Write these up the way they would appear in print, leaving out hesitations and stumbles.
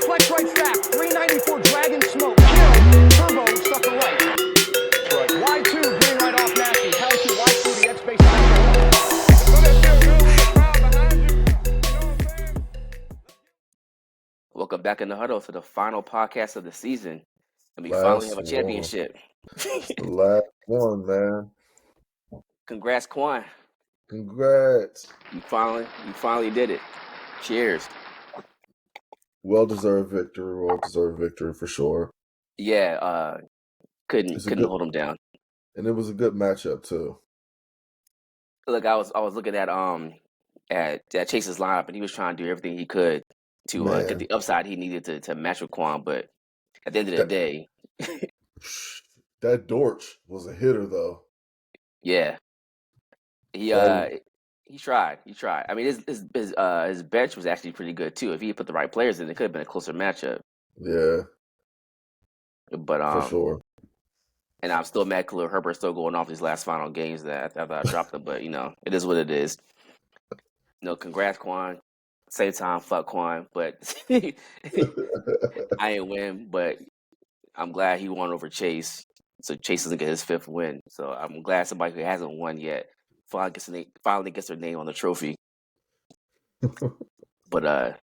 flex right stack, 394 dragon smoke, kill, turbo, suffer right. Y2, green right off nasty, power 2, Y2, the X base back. Don't that feel good with the crowd behind you? You know what I'm saying? Welcome back in the huddle to the final podcast of the season, and we finally Last have a one. championship. The last one, man. Congrats, Quan. Congrats. You finally did it. Cheers. Well-deserved victory for sure. Yeah, couldn't hold him down. And it was a good matchup too. Look, I was looking at Chase's lineup, and he was trying to do everything he could to get the upside he needed to match with Quan. But at the end of the day, that Dortch was a hitter though. yeah, he tried. I mean, his bench was actually pretty good too. If he had put the right players in, it could have been a closer matchup. Yeah, but for sure. And I'm still mad Khalil Herbert's still going off these last final games that after I dropped them. But it is what it is. Congrats, Quan. Same time, fuck Quan. But I ain't win. But I'm glad he won over Chase. So Chase doesn't get his 5th win. So I'm glad somebody who hasn't won yet finally gets their name on the trophy. But a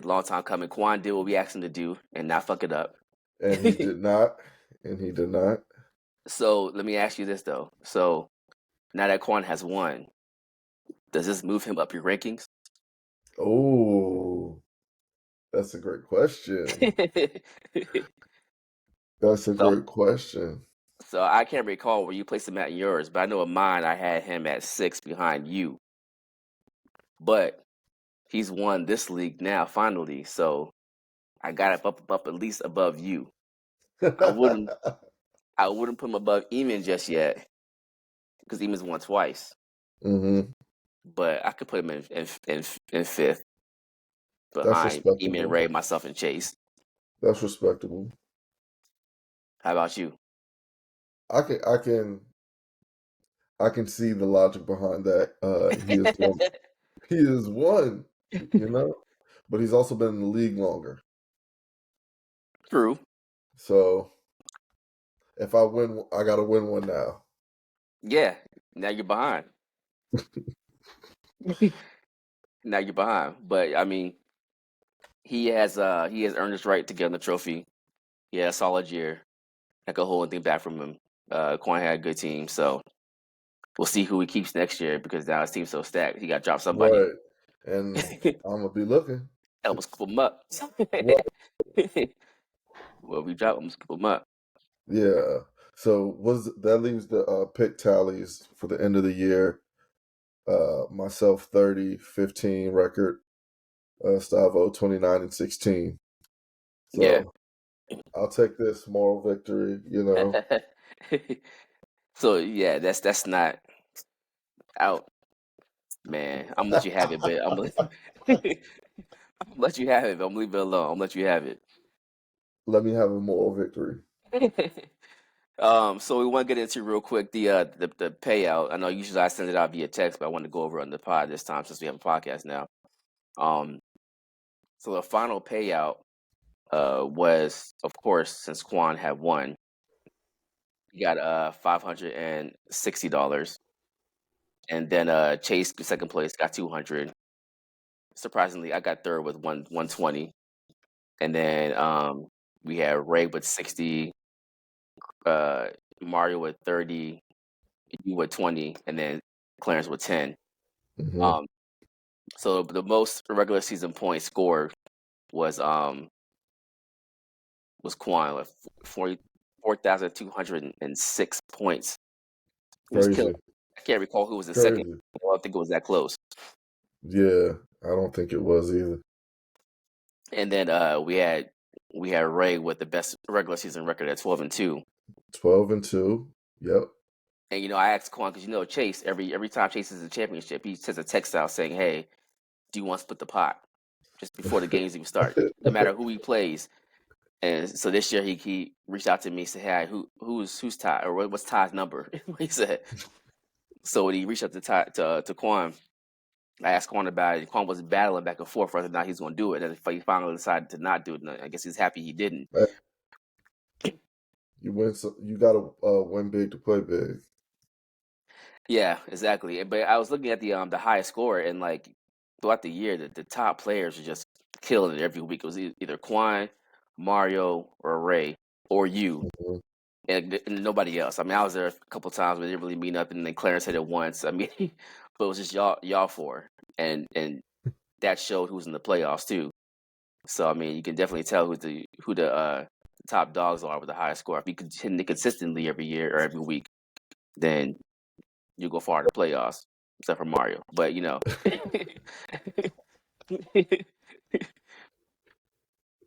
long time coming. Quan did what we asked him to do and not fuck it up. And he did not. So let me ask you this though. So now that Quan has won, does this move him up your rankings? Oh, that's a great question. Great question. So I can't recall where you placed him at in yours, but I know in mine I had him at 6 behind you. But he's won this league now, finally. So I got it up at least above you. I wouldn't put him above Eamon just yet because Eamon's won twice. Mm-hmm. But I could put him in 5th behind Eamon, Ray, myself, and Chase. That's respectable. How about you? I can see the logic behind that. He has won, but he's also been in the league longer. True. So if I win, I got to win one now. Yeah. Now you're behind. Now you're behind. But I mean, he has earned his right to get on the trophy. He had a solid year. I could hold anything back from him. Quan had a good team, so we'll see who he keeps next year because now his team's so stacked. He got to drop somebody. Right. And I'm gonna be looking. Help us scoop him up. Well, we drop him, scoop him up. Yeah. So that leaves the pick tallies for the end of the year. Myself 30, 15 record. Stavo 29 and 16. So yeah. I'll take this moral victory, So yeah, that's not out, man. I'm gonna let you have it, but I'm gonna let you have it. But I'm gonna leave it alone. I'm gonna let you have it. Let me have a moral victory. So we want to get into real quick the payout. I know usually I send it out via text, but I want to go over on the pod this time since we have a podcast now. So the final payout was, of course, since Quan had won, he got $560, and then Chase, second place, got 200. Surprisingly, I got third with 120, and then we had Ray with 60, Mario with 30, you with 20, and then Clarence with 10. Mm-hmm. So the most regular season points scored was Quan with 4,206 points. Crazy. I can't recall who was in second. I don't think it was that close. Yeah, I don't think it was either. And then we had Ray with the best regular season record at 12-2. 12-2. Yep. And I asked Quan because Chase every time Chase is a championship, he sends a text out saying, "Hey, do you want to split the pot?" Just before the games even start, no matter who he plays. And so this year he reached out to me and said, "Hey, who's Ty, or what's Ty's number?" He said. So when he reached out to Quan, I asked Quan about it. Quan was battling back and forth whether or not he's going to do it, and he finally decided to not do it. And I guess he's happy he didn't. You win. You got to win big to play big. Yeah, exactly. But I was looking at the highest score, and like throughout the year, the top players are just killing it every week. It was either Quan, Mario, or Ray, or you, Mhm. and nobody else. I mean, I was there a couple times, but it didn't really mean nothing. And then Clarence hit it once. I mean, but it was just y'all four, and that showed who's in the playoffs too. So I mean, you can definitely tell who the top dogs are with the highest score. If you continue consistently every year or every week, then you go far in the playoffs, except for Mario. But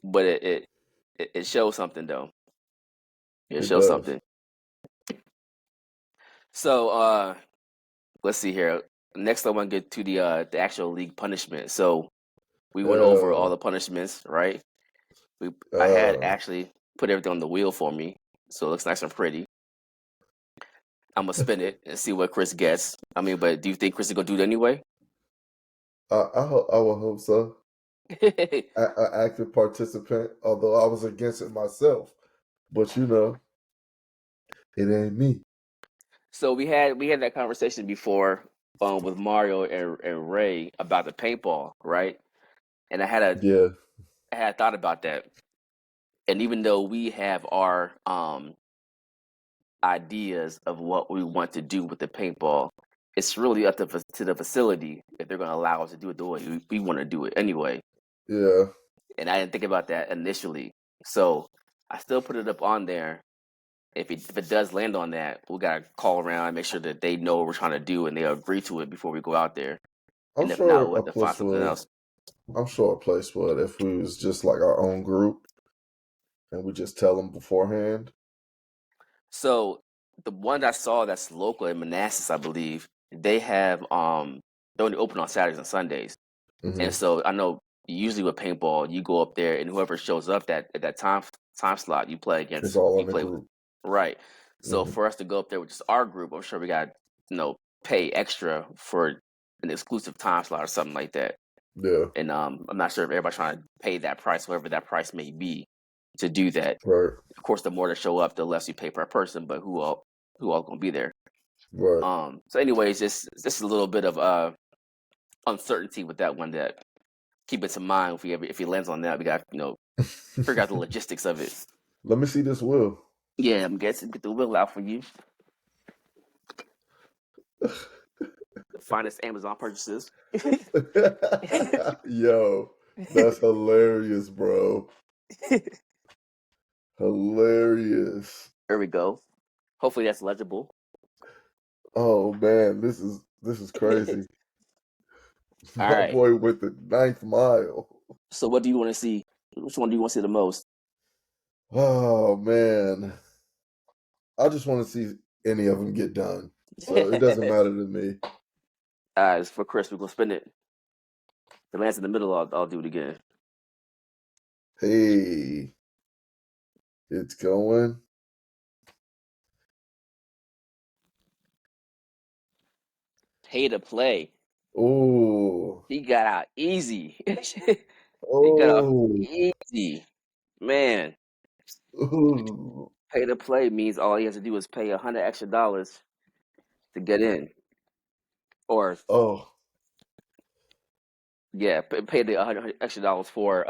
but it shows something though. It It shows does. something. So let's see here. Next, I want to get to the actual league punishment. So we went over all Uh, the punishments, right? I had uh, actually put everything on the wheel for me, so it looks nice and pretty. I'm gonna spin it and see what Chris gets. I mean, but do you think Chris is gonna do it anyway? I will hope so. An active participant, although I was against it myself. But it ain't me. So we had that conversation before with Mario and Ray about the paintball, right? And Yeah, I had thought about that. And even though we have our ideas of what we want to do with the paintball, it's really up to the facility if they're going to allow us to do it the way we want to do it anyway. yeah. And I didn't think about that initially, so I still put it up on there. If it does land on that, we gotta call around and make sure that they know what we're trying to do and they agree to it before we go out there. I'm And if not, sure we'll a have to find place something would. else. I'm sure a place would if we was just like our own group and we just tell them beforehand. So the one I saw that's local in Manassas, I believe, they have they only open on Saturdays and Sundays. And Hmm. so I know usually with paintball, you go up there and whoever shows up at that time slot, you play It's against, all you in the play with. group. Right. So Hmm. for us to go up there with just our group, I'm sure we got pay extra for an exclusive time slot or something like that. Yeah, And I'm not sure if everybody's trying to pay that price, whatever that price may be, to do that. right, Of course, the more that show up, the less you pay per person. But who all gonna be there? right. So, anyways, just a little bit of uncertainty with that one. That keep it in mind if he lands on that, we got figure out the logistics of it. Let me see this will. Yeah, I'm guessing get the will out for you. The finest Amazon purchases. Yo, that's hilarious, bro. Hilarious. There we go. Hopefully that's legible. Oh man, this is crazy. All My right. boy with the ninth mile. So what do you want to see? Which one do you want to see the most? Oh man, I just want to see any of them get done. So it doesn't matter to me. It's for Chris. We're gonna spin it. If it lands in the middle, I'll do it again. Hey, it's going. Pay to play. Oh, He got out easy. He got off oh, easy. Man, ooh. pay to play means all he has to do is pay $100 extra to get in, or Oh, yeah, pay the $100 extra for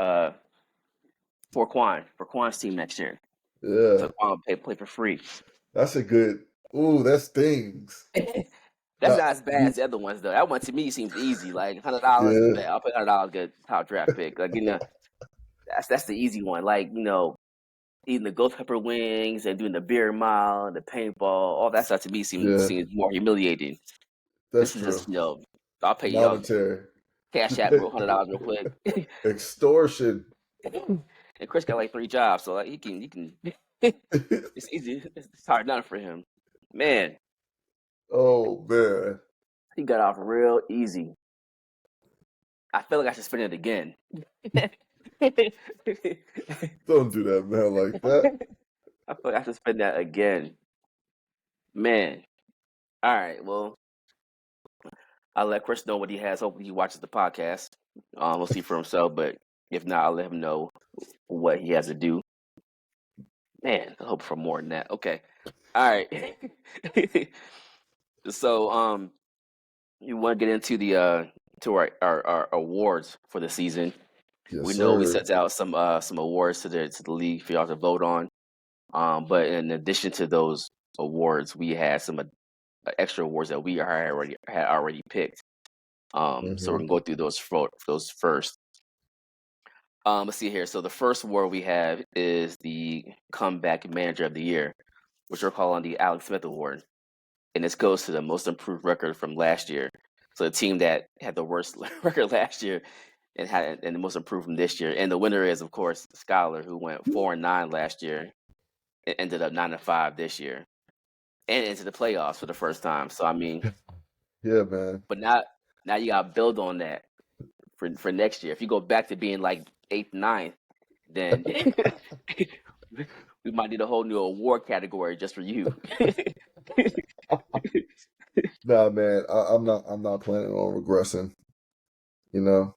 Quan's team next year. yeah. So Quan will play for free. That's a good. Ooh, that stings. That's Now, not as bad as the other ones though. That one to me seems easy. Like $100, yeah, bet I'll pay $100 get top draft pick. Like that's the easy one. Like eating the ghost pepper wings and doing the beer mile, the paintball, all that stuff to me yeah. seems more humiliating. That's This is just true. I'll pay y'all Monetary. cash out real $100 real quick. Extortion. And Chris got like 3 jobs, so like he can. It's easy. It's hard done for him. Man, Oh man. he got off real easy. I feel like I should spin it again. I Don't do that, man, like that. feel like I should spin that again. Man. All right. Well, I'll let Chris know what he has. Hopefully, he watches the podcast. We'll see for himself. But if not, I'll let him know what he has to do. Man, I hope for more than that. Okay. All right. So, you want to get into the to our awards for the season. Yes, We know we sir. sent out some awards to the league for y'all to vote on. But in addition to those awards, we had some extra awards that we had already picked. So we're Hmm. gonna go through those first. Let's see here. So the first award we have is the comeback manager of the year, which we're calling the Alex Smith Award, and this goes to the most improved record from last year. So the team that had the worst record last year and the most improved from this year, and the winner is of course Skylar, who went 4-9 last year and ended up 9-5 this year, and into the playoffs for the first time. So I mean, Yeah, man. but now you got to build on that for next year. If you go back to being like 8th, 9th, then we might need a whole new award category just for you. Nah, man. I'm not planning on regressing. You know.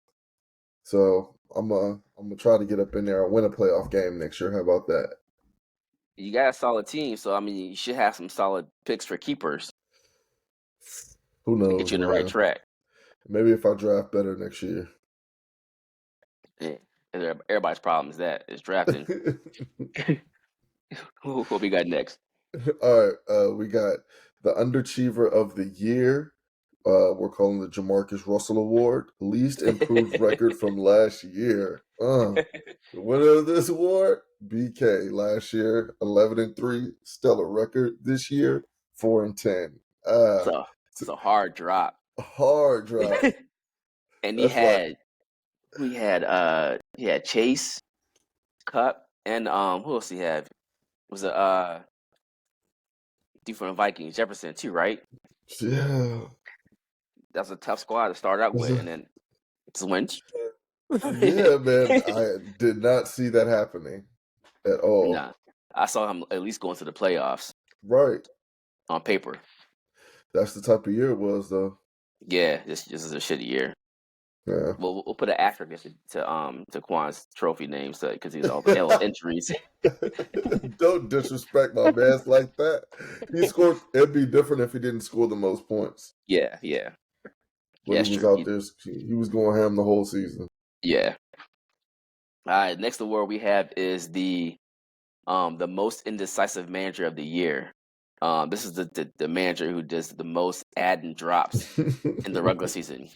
So I'm gonna try to get up in there and win a playoff game next year. How about that? You got a solid team, so I mean, you should have some solid picks for keepers Who to get knows, you in the right man? track. Maybe if I draft better next year. Yeah. And everybody's problem is that is drafting. What we got next? All right, we got the underachiever of the year. We're calling the Jamarcus Russell Award. Least improved record from last year. The winner of this award, BK. Last year, 11-3, stellar record. This year, 4-10. So It's it's a hard drop. a hard drop. And That's like, he had Chase, Cup, and who else he had? Was it D from the Vikings, Jefferson too, right? yeah. That's a tough squad to start out Was with, it- and then just win. yeah, man. I did not see that happening at all. Nah, I saw him at least going to the playoffs Right. on paper. That's the type of year it was, though. Yeah, this is a shitty year. Yeah. We'll put an asterisk to Quan's trophy names because he's all had injuries. Don't disrespect my man like that. He scored. It'd be different if he didn't score the most points. Yeah, But that's he was true. out there. He was going ham the whole season. Yeah. All right. Next award we have is the most indecisive manager of the year. This is the manager who does the most add and drops in the regular season.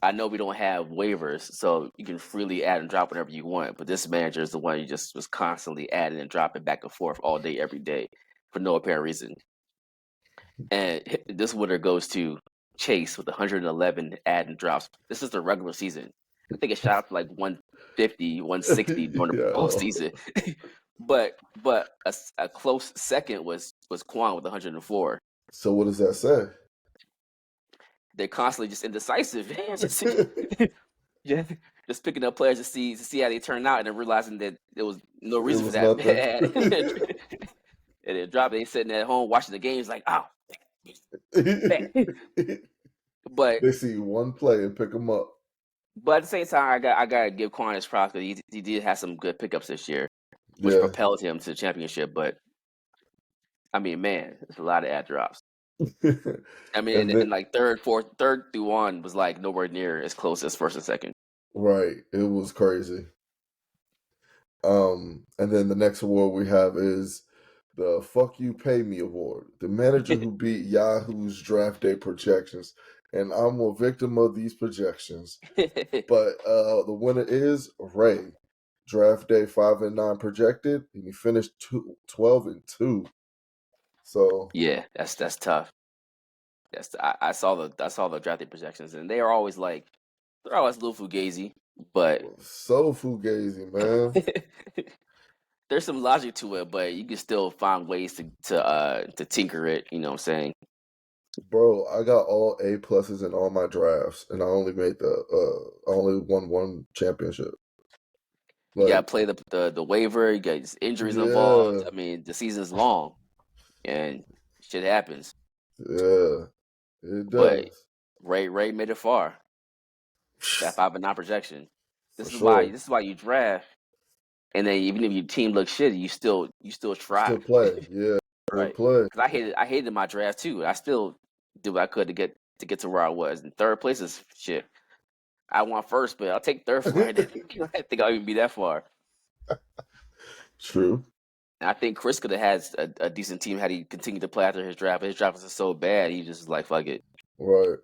I know we don't have waivers, so you can freely add and drop whenever you want. But this manager is the one who just was constantly adding and dropping back and forth all day, every day, for no apparent reason. And this winner goes to Chase with 111 add and drops. This is the regular season. I think it shot up to like 150, 160 during the Yeah. postseason. but a close second was Quan with 104. So what does that say? They're constantly just indecisive. Just picking up players to see how they turn out, and then realizing that there was no reason for was that. nothing. And then drop. They sitting at home watching the games, like, oh. But They see one play and pick him up. at the same time, I gotta give Quan his props because he did have some good pickups this year, which Yeah. propelled him to the championship. But I mean, man, it's a lot of ad drops. I mean, And and then- like third through one was like nowhere near as close as first and second. Right. It was crazy. And then the next award we have is the Fuck You Pay Me Award. The manager who beat Yahoo's draft day projections. And I'm a victim of these projections. But the winner is Ray. Draft day 5-9 projected, and he finished 12-2. So Yeah, that's tough. I saw the drafted projections, and they're always a little fugazi, but so fugazi, man. there's some logic to it. But you can still find ways to tinker it. You know what I'm saying? Bro, I got all A pluses in all my drafts, and I only made I only won one championship. You gotta play the waiver. You got injuries involved. I mean, the season's long, and shit happens. Yeah, it does. But Ray made it far. That 5-9 projection. For This is sure. why you draft, and then even if your team looks shitty, you still try. Still play. Yeah. Still Right. play. Because I hated my draft too. I still do what I could to get to where I was. And third place is shit. I want first, but I'll take third for it. I think I'll even be that far. True. And I think Chris could have had a decent team had he continued to play after his draft. But his draft was so bad, he just was like, fuck it. Right.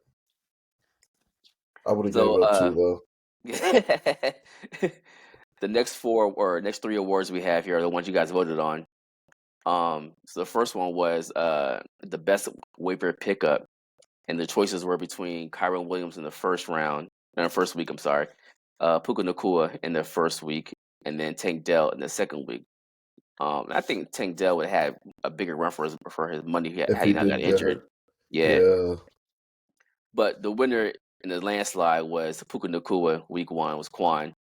I would have gave So it up too, though. the next three awards we have here are the ones you guys voted on. So the first one was the best waiver pickup, and the choices were between Kyron Williams in the first week. I'm sorry, Puka Nacua in the first week, and then Tank Dell in the second week. I think Tank Dell would have had a bigger run for his money If had he he not got didn't get injured. hurt. Yeah. Yeah. But the winner in the landslide was Puka Nacua. Week 1 was Quan.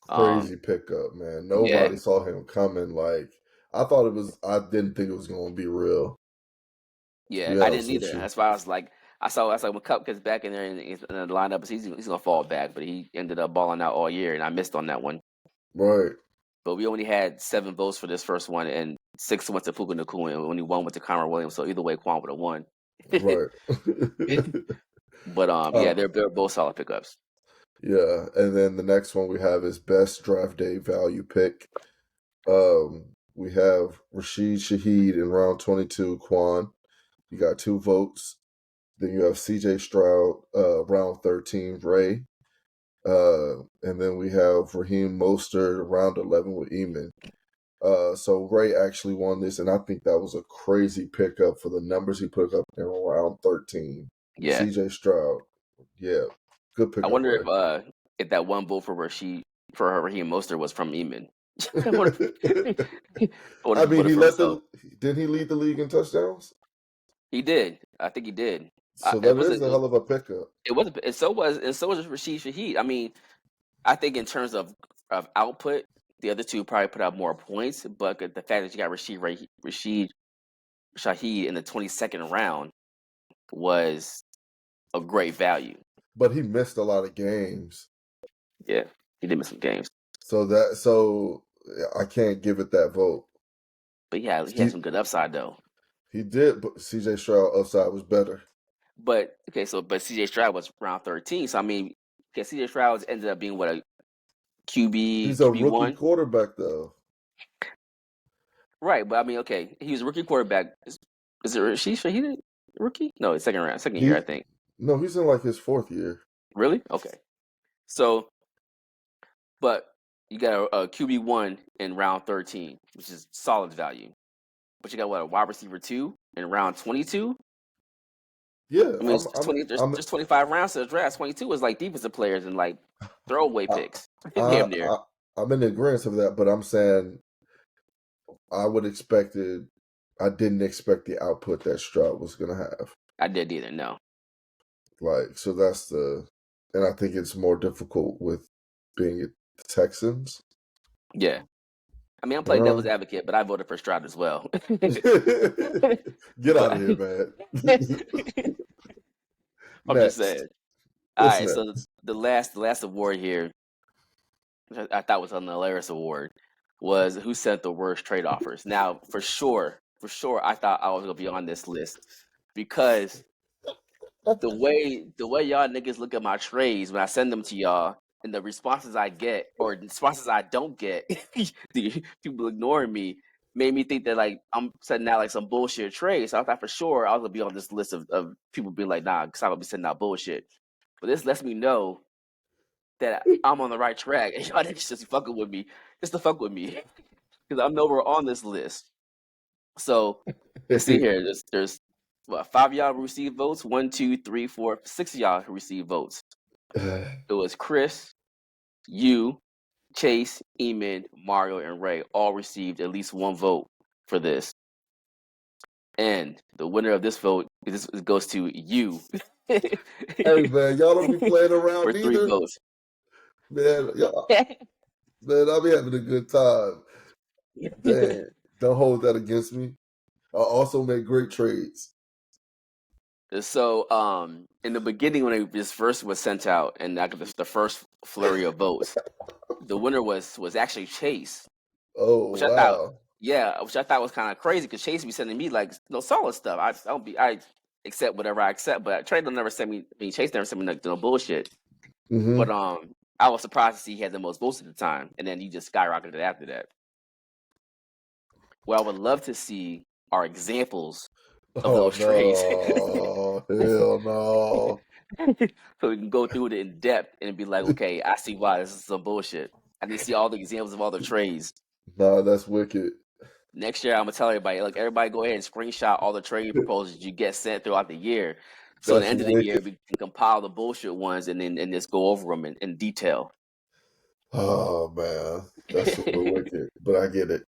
Crazy pickup, man. Yeah. Nobody saw him coming. Like, I didn't think it was going to be real. Yeah, Yeah, I didn't so either. true. That's why I was like, when Cup gets back in there and he's in the lineup, he's gonna fall back. But he ended up balling out all year, and I missed on that one. Right. But we only had 7 votes for this first one, and 6 went to Puka Nacua, and only 1 went to Conor Williams. So either way, Quan would have won. Right. But yeah, they're both solid pickups. Yeah, and then the next one we have is best draft day value pick. We have Rashid Shaheed in round 22, Quan. You got 2 votes. Then you have CJ Stroud, round 13, Ray. And then we have Raheem Mostert, round 11 with Eamon. So Ray actually won this, and I think that was a crazy pickup for the numbers he put up in round 13. Yeah. CJ Stroud. Yeah. Good pickup. I wonder if that one vote for Raheem Mostert was from Eamon. I mean, didn't he lead the league in touchdowns? He did. I think he did. So that is a hell of a pickup. It was, and so was Rashid Shaheed. I mean, I think in terms of output, the other two probably put out more points, but the fact that you got Rashid Shaheed in the 22nd round was of great value. But he missed a lot of games. Yeah, he did miss some games. So I can't give it that vote. But yeah, he had some good upside though. He did, but CJ Stroud upside was better. But CJ Stroud was round 13. So I mean, CJ Stroud ended up being what, a QB. He's a rookie quarterback though. Right, but I mean, okay, he was a rookie quarterback. Is it Rashid Shaheed rookie? No, it's second year, I think. No, he's in like his 4th year. Really? Okay. So, but you got a QB1 in round 13, which is solid value. But you got what, a wide receiver 2 in round 22? Yeah, I mean, there's 25 rounds to the draft. 22 is like defensive players and like throwaway picks. Damn near. I'm in agreement of that, but I'm saying I didn't expect the output that Stroud was going to have. I didn't either, no. Like, so and I think it's more difficult with being at the Texans. Yeah. I mean, I'm playing devil's advocate, but I voted for Stroud as well. Get out of here, man. I'm just saying. All right, so the last award here, which I thought was an hilarious award, was who sent the worst trade offers. Now, for sure, I thought I was gonna be on this list because the way y'all niggas look at my trades when I send them to y'all, and the responses I get or the responses I don't get, people ignoring me, made me think that like I'm sending out like some bullshit trades. So I thought for sure I was gonna be on this list of people being like, nah, because I'm gonna be sending out bullshit. But this lets me know that I'm on the right track, and y'all niggas just fucking with me, just to fuck with me, because I'm nowhere on this list. So let's see here. There's what, 5 of y'all who received votes. 1, 2, 3, 4, 6 of y'all who received votes. It was Chris, you, Chase, Eamon, Mario, and Ray all received at least 1 vote for this. And the winner of this vote goes to you. Hey man, y'all don't be playing around for either. 3 votes. Man, I'll be having a good time. Damn, don't hold that against me. I also make great trades. So, in the beginning, when this first was sent out, and like the first flurry of votes, the winner was actually Chase, Oh which I thought, wow. yeah, which I thought was kind of crazy because Chase be sending me like no solid stuff. I accept whatever I accept, but Trey don't never send me. I mean, Chase never sent me no bullshit. Hmm. But I was surprised to see he had the most votes at the time, and then he just skyrocketed after that. What I would love to see are examples of Oh those trades. no. Hell no. So we can go through it in depth and be like, okay, I see why this is some bullshit. I need to see all the examples of all the trades. Nah, that's wicked. Next year, I'm gonna tell everybody, look, everybody go ahead and screenshot all the trade proposals you get sent throughout the year. So at the That's end of the year, wicked. we can compile the bullshit ones and then just go over them in detail. Oh man, that's super wicked. But I get it.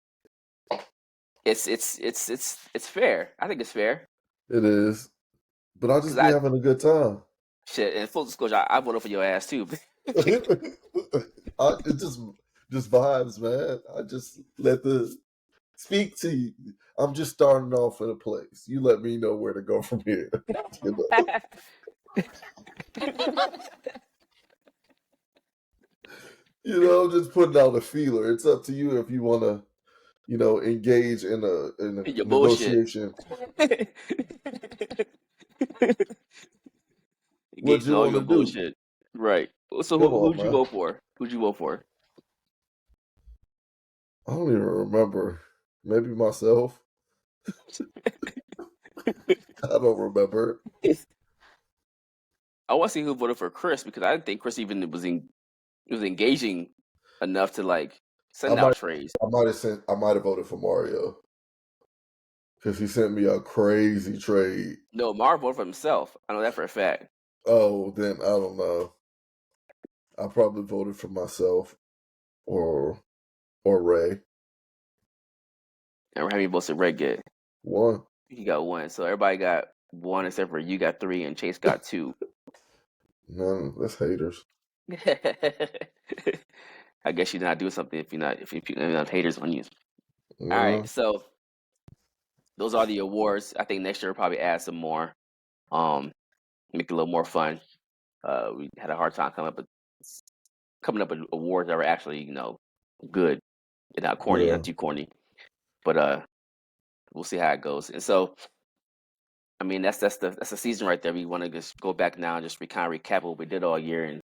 It's fair. I think it's fair It is. But I'll because just be having a good time. shit. And full disclosure, I voted for your ass too. It just vibes, man. I just let the speak to you. I'm just starting off in a place. You let me know where to go from here. You know, I'm just putting out a feeler. It's up to you if you want to, engage in a Your bullshit. negotiation. What Engaging you all want your to do? bullshit. Right. So Come who'd on, you man. vote for? Who'd you vote for? I don't even remember. Maybe myself. I don't remember. I want to see who voted for Chris because I didn't think Chris even was engaging enough to like I send out might trades. I might have voted for Mario because he sent me a crazy trade. No, Mar voted for himself. I know that for a fact. Oh, then I don't know. I probably voted for myself or Ray. And how many votes did Red get? One. He got one. So everybody got one except for you got three and Chase got two. None. That's haters. I guess you're not doing something if you're not if you have haters on you. All right, No. so those are the awards. I think next year we'll probably add some more. Make it a little more fun. We had a hard time coming up with awards that were actually, good and not corny, Yeah. not too corny. But we'll see how it goes. And so, I mean, that's the season right there. We want to just go back now and just kind of recap what we did all year and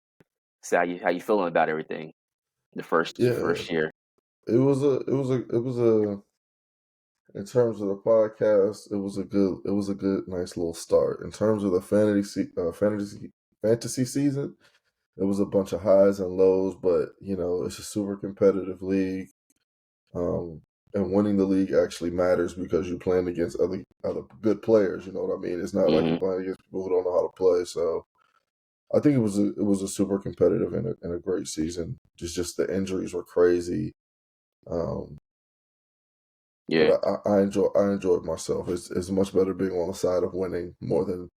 see how you feeling about everything. The Yeah. first year. It was a in terms of the podcast, it was a good nice little start. In terms of the fantasy season, it was a bunch of highs and lows, but it's a super competitive league. And winning the league actually matters because you're playing against other good players. You know what I mean? It's not like you're Hmm. playing against people who don't know how to play. So I think it was a super competitive and a great season. Just the injuries were crazy. Um, Yeah. but I enjoyed myself. It's much better being on the side of winning more than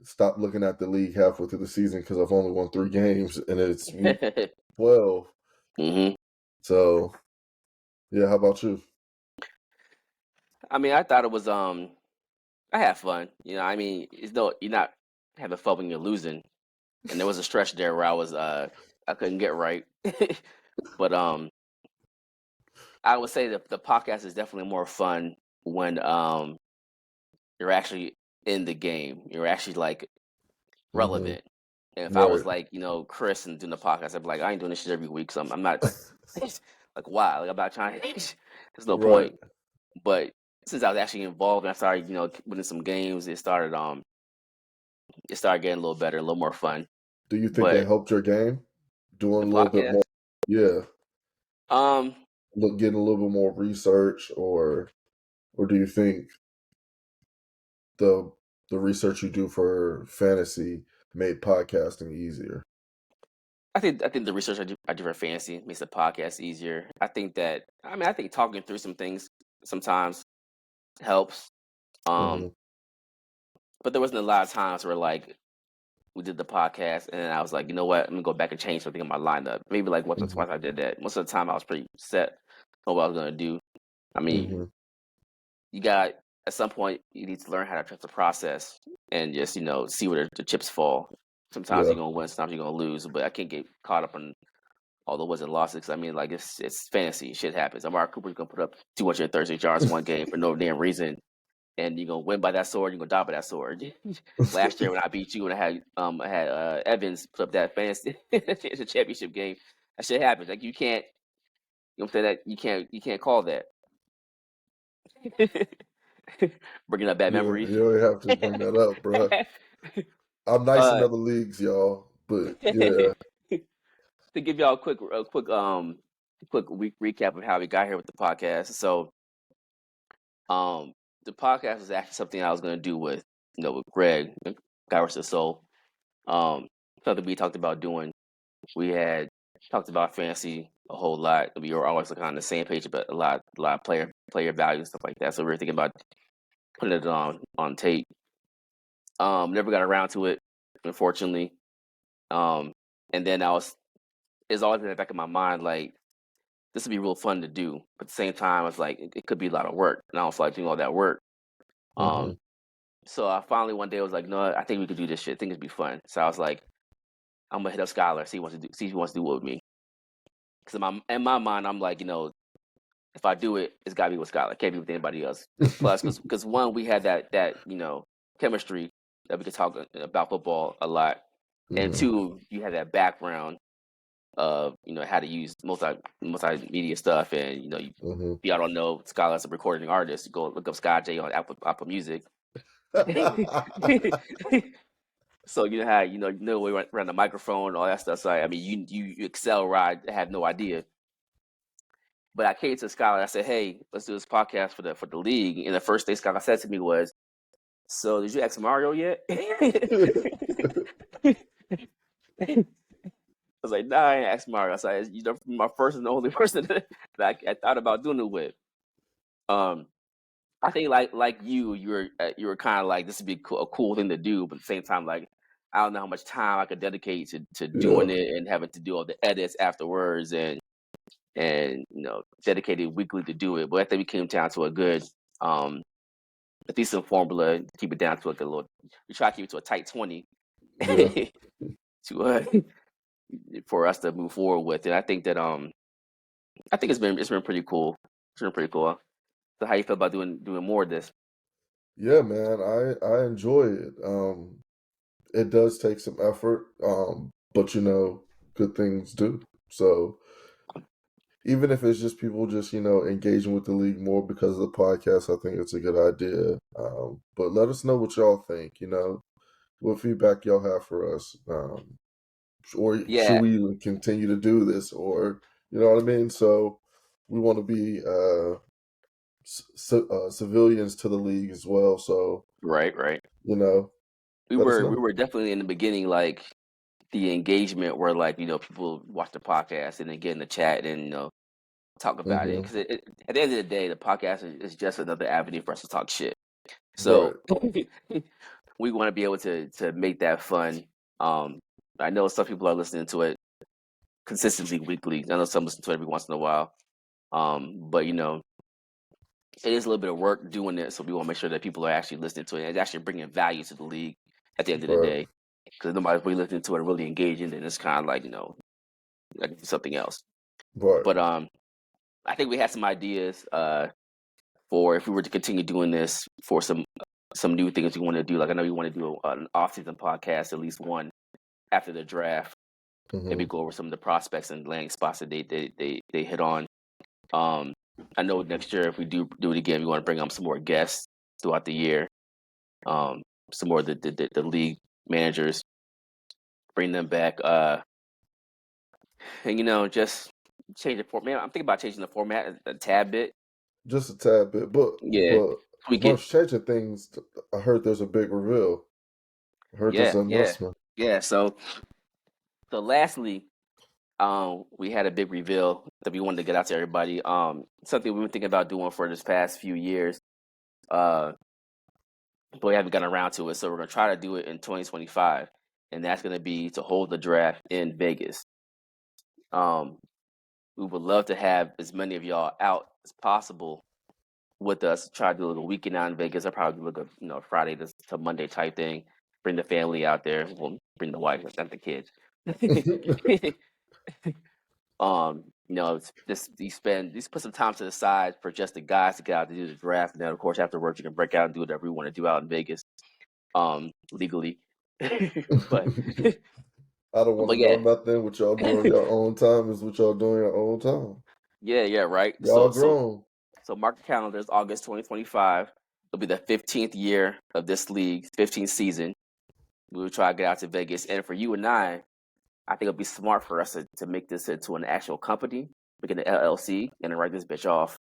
stop looking at the league halfway through the season because I've only won 3 games and it's week 12. Hmm. So yeah, how about you? I mean, I thought it was I had fun. I mean, it's no you're not having fun when you're losing. And there was a stretch there where I couldn't get right. But I would say that the podcast is definitely more fun when you're actually in the game. You're actually like Hmm. relevant. And if I was Right. like, Chris and doing the podcast, I'd be like, I ain't doing this shit every week, so I'm not like why? Like I'm not trying there's no Right. point. But since I was actually involved and I started, winning some games, it started getting a little better, a little more fun. Do you think it But helped your game the doing a little bit podcast, more? Yeah, um, getting a little bit more research, or do you think the the research you do for fantasy made podcasting easier? I think the research I do for fantasy makes the podcast easier. I think talking through some things sometimes helps. Um, Hmm. but there wasn't a lot of times where like we did the podcast and then I was like, you know what, I'm gonna go back and change something in my lineup. Maybe like once or Hmm. twice I did that. Most of the time I was pretty set on what I was gonna do. I mean, Hmm. you got at some point you need to learn how to trust the process and just see where the chips fall. Sometimes Yeah. you're gonna win, sometimes you're gonna lose, but I can't get caught up on all the wins and losses. 'Cause I mean, like it's fantasy. Shit happens. Amari Cooper's gonna put up 236 yards one game for no damn reason, and you're gonna win by that sword. You're gonna die by that sword. Last year when I beat you and I had Evans put up that fantasy it's a championship game. That shit happens. Like you can't. You know what I'm saying? That you can't call that. Bringing up bad You memories. don't have to bring that up, bro. I'm nice in uh, other leagues, y'all, but yeah, to give y'all a quick recap of how we got here with the podcast. So, the podcast is actually something I was going to do with with Greg, Guy vs. Soul. Something we talked about doing. We had talked about fantasy a whole lot. We were always on the same page about a lot of player value stuff like that. So we were thinking about putting it on tape. Never got around to it, unfortunately. And then it's always in the back of my mind, like this would be real fun to do. But at the same time, it's like it could be a lot of work, and I don't feel like doing all that work. hmm So I finally one day was like, no, I think we could do this shit. I think it'd be fun. So I was like, I'm gonna hit up Skylar, see if he wants to do it with me. Because in my mind, I'm like, if I do it, it's gotta be with Skylar. Can't be with anybody else. Because one, we had that chemistry that we could talk about football a lot, and hmm two, you had that background of how to use multimedia stuff, and hmm if y'all don't know, Skylar's a recording artist. Go look up Sky J on Apple Music. So you know how we run the microphone, all that stuff. So I mean, you excel where I had no idea. But I came to Skylar. I said, "Hey, let's do this podcast for the league." And the first thing Skylar said to me was, "So did you ask Mario yet?" I was like, "Nah, I ain't asked Mario." I said, "You're my first and only person that I thought about doing it with." Um, I think like you were kind of like this would be a cool thing to do, but at the same time, like I don't know how much time I could dedicate to Yeah, doing it and having to do all the edits afterwards and dedicated weekly to do it. But I think we came down to a decent formula to keep it down to like a little. We try to keep it to a tight 20 yeah, to for us to move forward with. And I think that I think it's been pretty cool. It's been pretty cool. So how you feel about doing more of this? yeah, man. I enjoy it. It does take some effort, but good things do. So even if it's just people just engaging with the league more because of the podcast, I think it's a good idea. But let us know what y'all think. What feedback y'all have for us, or should Yeah, we even continue to do this, or you know what I mean? So we want to be civilians to the league as well. So right. you know, We let us were we know. were definitely in the beginning like the engagement where like people watch the podcast and then get in the chat and talk about it hmm because at the end of the day the podcast is just another avenue for us to talk shit. Right, So we want to be able to make that fun. I know some people are listening to it consistently weekly. I know some listen to it every once in a while. But it is a little bit of work doing it, so we want to make sure that people are actually listening to it and actually bringing value to the league at the end of the right, day. Because nobody's really listening to it, really engaging, then it's kind of like I can do something else. right. But I think we had some ideas for if we were to continue doing this for some new things we want to do. Like I know we want to do an off-season podcast, at least one after the draft. Maybe hmm go over some of the prospects and landing spots that they hit on. Um, I know next year if we do it again, we want to bring on some more guests throughout the year. Um, some more of the league managers, bring them back. And just change the format. I'm thinking about changing the format a tad bit. Just a tad bit, Yeah, but tweak it. amongst changing things, I heard there's a big reveal. I heard there's Yeah, an yeah, announcement. yeah. So lastly, we had a big reveal that we wanted to get out to everybody. Something we've been thinking about doing for this past few years. Uh, but we haven't gotten around to it. So we're gonna try to do it in 2025, and that's gonna be to hold the draft in Vegas. Um, we would love to have as many of y'all out as possible with us. Try to do a little weekend out in Vegas. I'll probably do like a Friday to Monday type thing. Bring the family out there. Well, bring the wife, not the kids. Just you put some time to the side for just the guys to get out to do the draft, and then of course afterwards you can break out and do whatever you want to do out in Vegas, legally. but I don't want but to know yeah, nothing. What y'all doing your own time is what y'all doing your own time. yeah, right. Y'all So grown. mark your calendars. August 2025. It'll be the 15th year of this league, 15th season. We will try to get out to Vegas, and for you and I think it'll be smart for us to make this into an actual company, make it an LLC, and then write this bitch off.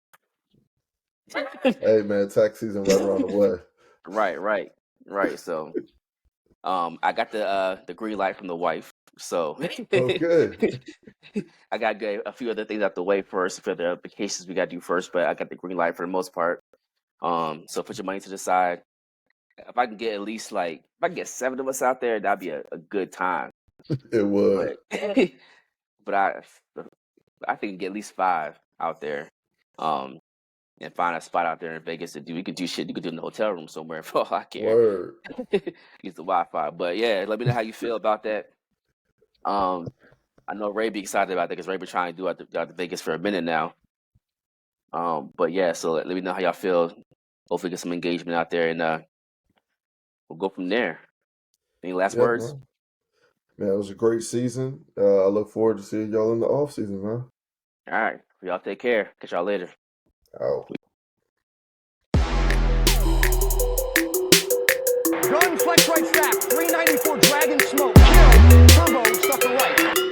Hey man, tax season right around the way. Right. So, I got the green light from the wife. So, Okay. I got to get a few other things out the way first for the applications we got to do first, but I got the green light for the most part. So put your money to the side. If I can get at least if I can get 7 of us out there, that'd be a good time. It would. But I think get at least 5 out there. And find a spot out there in Vegas to do. We could do shit. You could do in the hotel room somewhere for all I care. Word. Use the Wi-Fi. But yeah, let me know how you feel about that. I know Ray be excited about that because Ray been trying to do out the Vegas for a minute now. But yeah, so let me know how y'all feel. Hopefully get some engagement out there, and we'll go from there. Any last words? Man, it was a great season. I look forward to seeing y'all in the off season, man. All right, y'all take care. Catch y'all later. Out. Gun, flex right stack, 394 Dragon Smoke, kill, turbo, stuff the right.